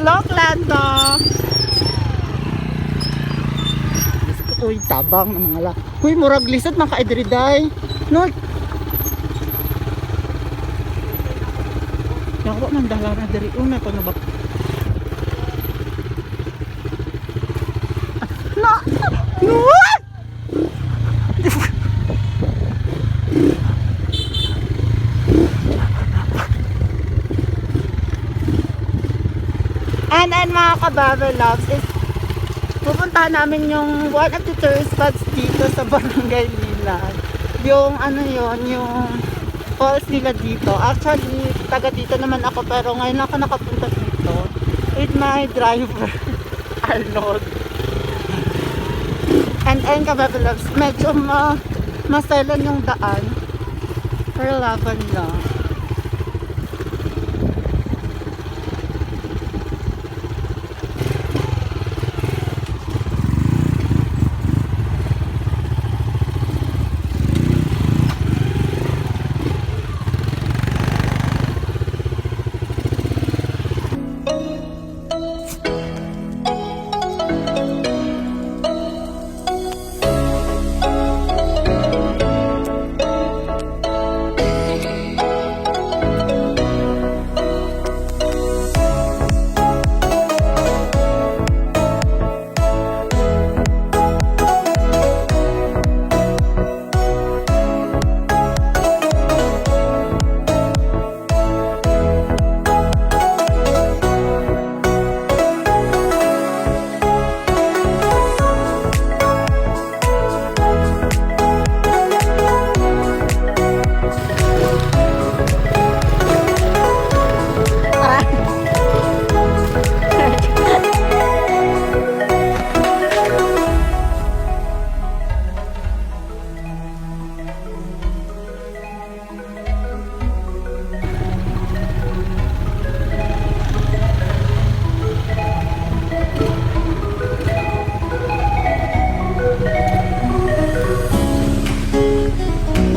Hello, Glenda! Uy, tabang ng mga la. Uy, murag lisod mga kaedriday. No. Yawa man dala na diri una pa na ba? No. No. And mga ka-Bebe Loves is pupuntahan namin yung one of the tourist spots dito sa Barangay Lilan. Yung ano yon, yung falls nila dito. Actually, taga dito naman ako pero ngayon ako nakapunta dito with my driver, Arnold. And ka-Bebe Loves, medyo maselan yung daan. Pero laban lang.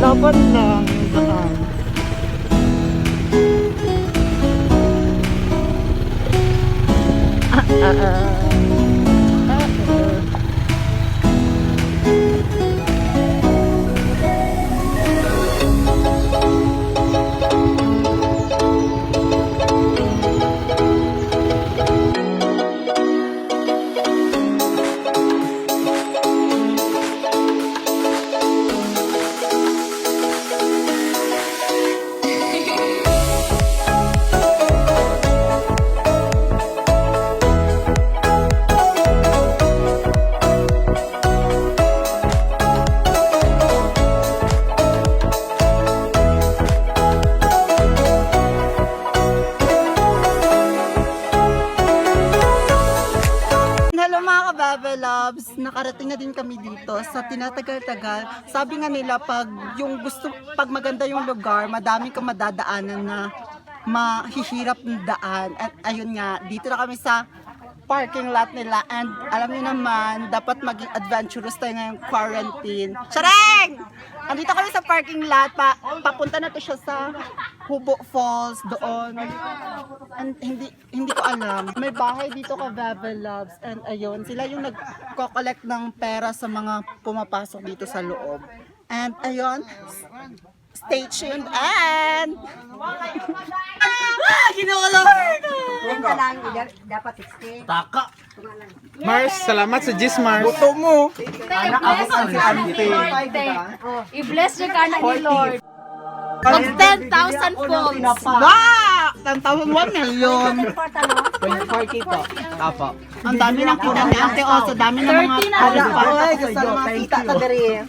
Laban lang yung daan. Bebe Loves, nakarating na din kami dito sa tinatagal-tagal. Sabi nga nila pag maganda yung lugar, madami kang madadaanan na mahihirap ng daan. At ayun nga, dito na kami sa parking lot nila and alam niyo naman, dapat maging adventurous tayo ngayong quarantine. Chareng! Andito kami sa parking lot, papunta na to siya sa Hubo Falls doon. And hindi ko alam. May bahay dito ka-Bebe Loves and ayun, sila yung nagko-collect ng pera sa mga pumapasok dito sa loob. And ayun, stay tuned and dapat 60. Taka. Mars, salamat sa Jis Mars. Buto mo. anak ako sa si Ante. I-bless yung kanan ni Lord. Mag 10,000 fold. Wow! 10,000 million. 24K po. Apo. Ang dami ng kita ni Ate Oso, dami ng mga Oy, gusto na makita ta diri.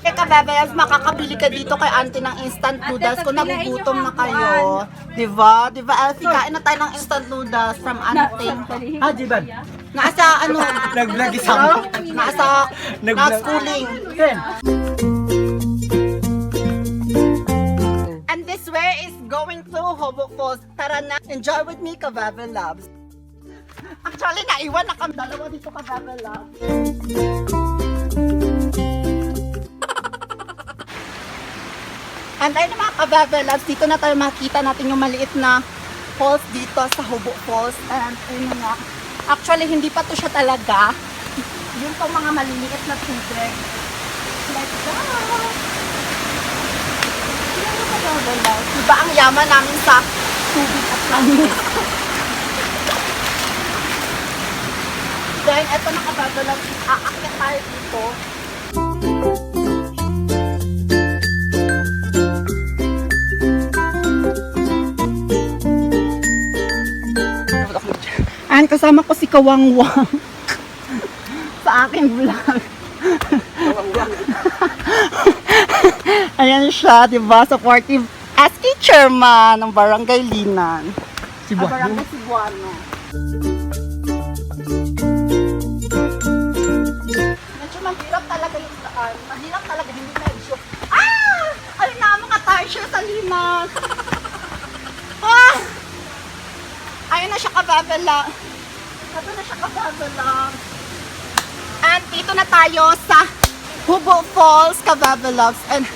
Kaya Bebe Loves, makakabili ka dito kay Auntie ng instant noodles kung nagugutom na kayo. Diba? Diba, Elfie? Kain na tayo ng instant noodles from Auntie. Ah, Jiban. Nasa ano? Naglagisam. Nasa schooling. And this way is going to Hubo Falls. Tara na, enjoy with me, ka-Bebe Loves. Actually, naiwan na kami dalawa dito, ka-Bebe Loves. And ayun mga ka-Bebe Loves, dito na tayo makita natin yung maliit na falls dito sa Hubo Falls. And ayun nga. Actually, hindi pa to siya talaga. Yun po mga maliliit na tubig. Let's go! Diba ang yaman namin sa tubig at langit? Then, eto nakabagalang aakyat tayo dito. And kasama ko si Kawangwang sa aking vlog. Ayan siya, diba? Supportive SK chairman ng Barangay Linan. Barangay Cebuano. Medyo mahirap talaga yung daan. Mahirap talaga, hindi medyo. Ayun na, mga tire sa Linan. Ayun na siya kababala. Ito na siya kababala. And dito na tayo sa Hubo Falls, Kababalogs. And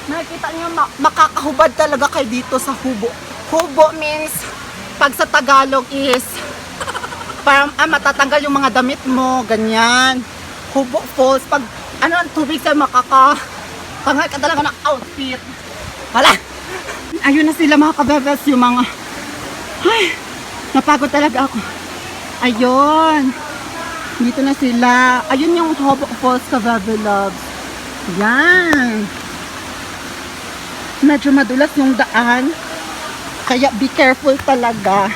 nakikita niyo, makakahubad talaga kayo dito sa Hubo. Hubo means, pag sa Tagalog is, parang matatanggal yung mga damit mo, ganyan. Hubo Falls, pag ang tubig sa'yo, makakatanggal ka talaga ng outfit. Wala! Ayun na sila mga kababas, yung mga, napagod talaga ako. Ayun. Dito na sila. Ayun yung Hubo Falls, Kababalogs. Yan. Medyo madulas yung daan. Kaya be careful talaga.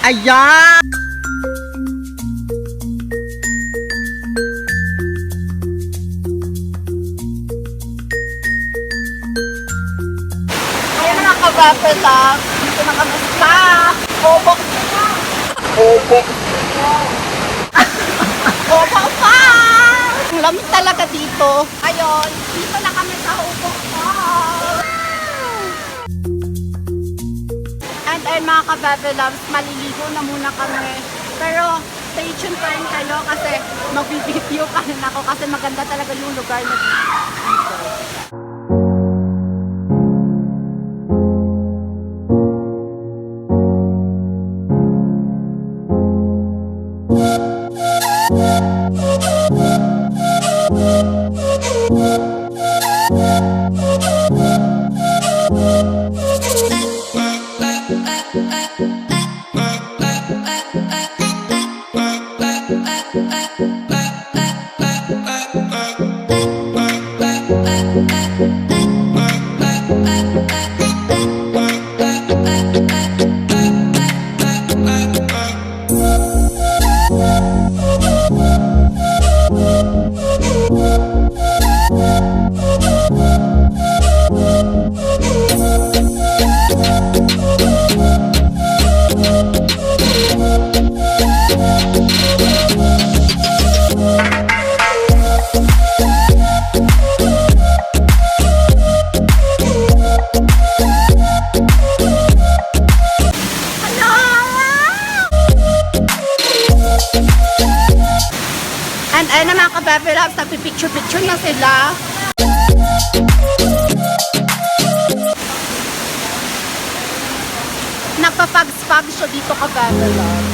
Ayan. Ayan mga Kababalogs. Dito na kami sa Hubo. Hubo Falls! Ang lamig talaga dito. Ayun, dito na kami sa Hubo Falls. And ayun mga Kababalogs, maliligo na muna kami. Pero stay tuned pa rin kayo kasi magbibideo pa rin ako kasi maganda talaga yung lugar na dito. And ayun na mga Kababalogs, nagpipicture-picture na sila. Nagpapag-spag siya dito Kababalogs.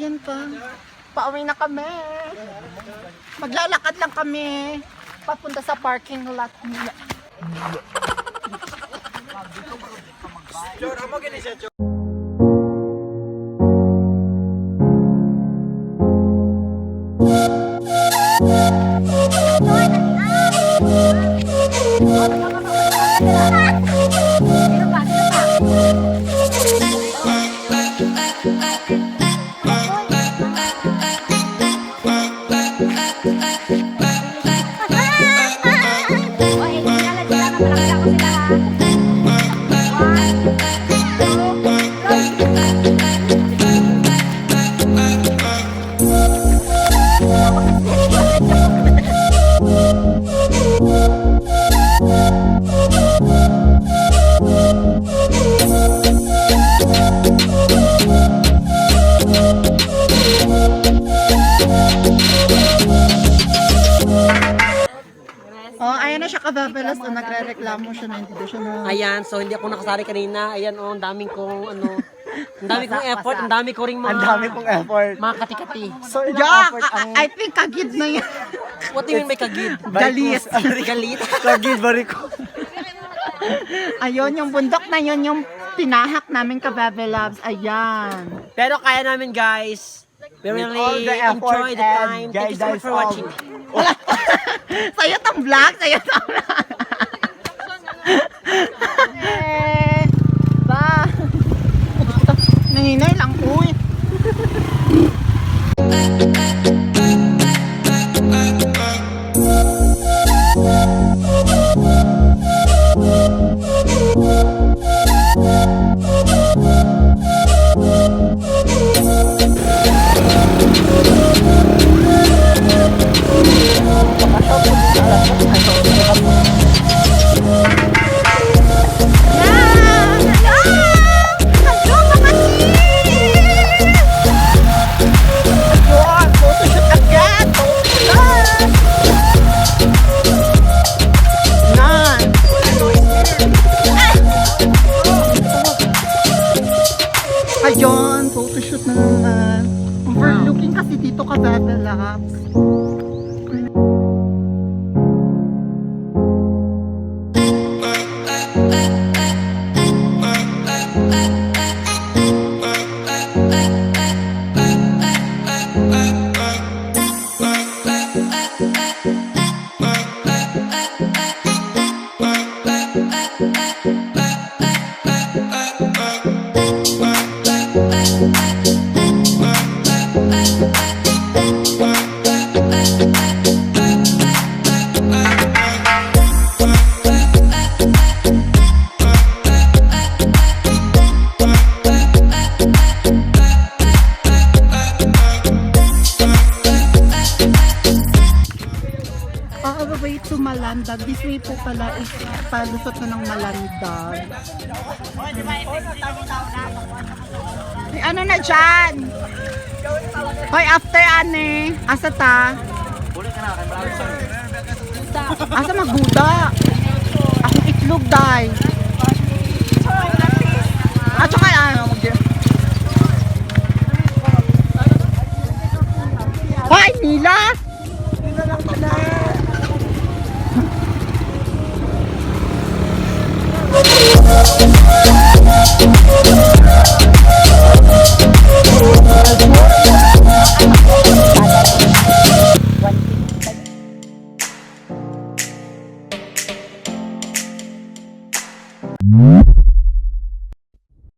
ayan pa. Pauwi na kami. Maglalakad lang kami. Papunta sa parking lot nila. Oh, ayan na siya kababalas. Oh, nagre-reklamo siya na hindi daw siya na... Ayan, so hindi ako nakasali kanina. Ayan, oh, ang daming kong ang daming kong effort, ang dami ko ring mga Ang dami kong effort. mga kati-kati. So, ilang Yeah, effort ang... I think kagid na yan. What do you mean by kagid? Galis. Galit? Kagid, bariko. Ayun, yung bundok na yun, yung pinahak namin kababelabs. Ayan. Pero kaya namin, guys. We With all really the effort enjoy the and time. Thank you so much guidance for of- watching. Sa'yo tong vlog, sa'yo tong vlog. Ba? Nahinay lang, uy. Ayun, photoshoot na naman. Overlooking kasi dito ka Labs. All the way to Malandag. This way po pala is palusot na ng Malandag. Ay, ano na dyan? Hoy, after ane, asa ta? Asa magbuda? Akong itlog, day. At saka, ano, Hoy, Nila!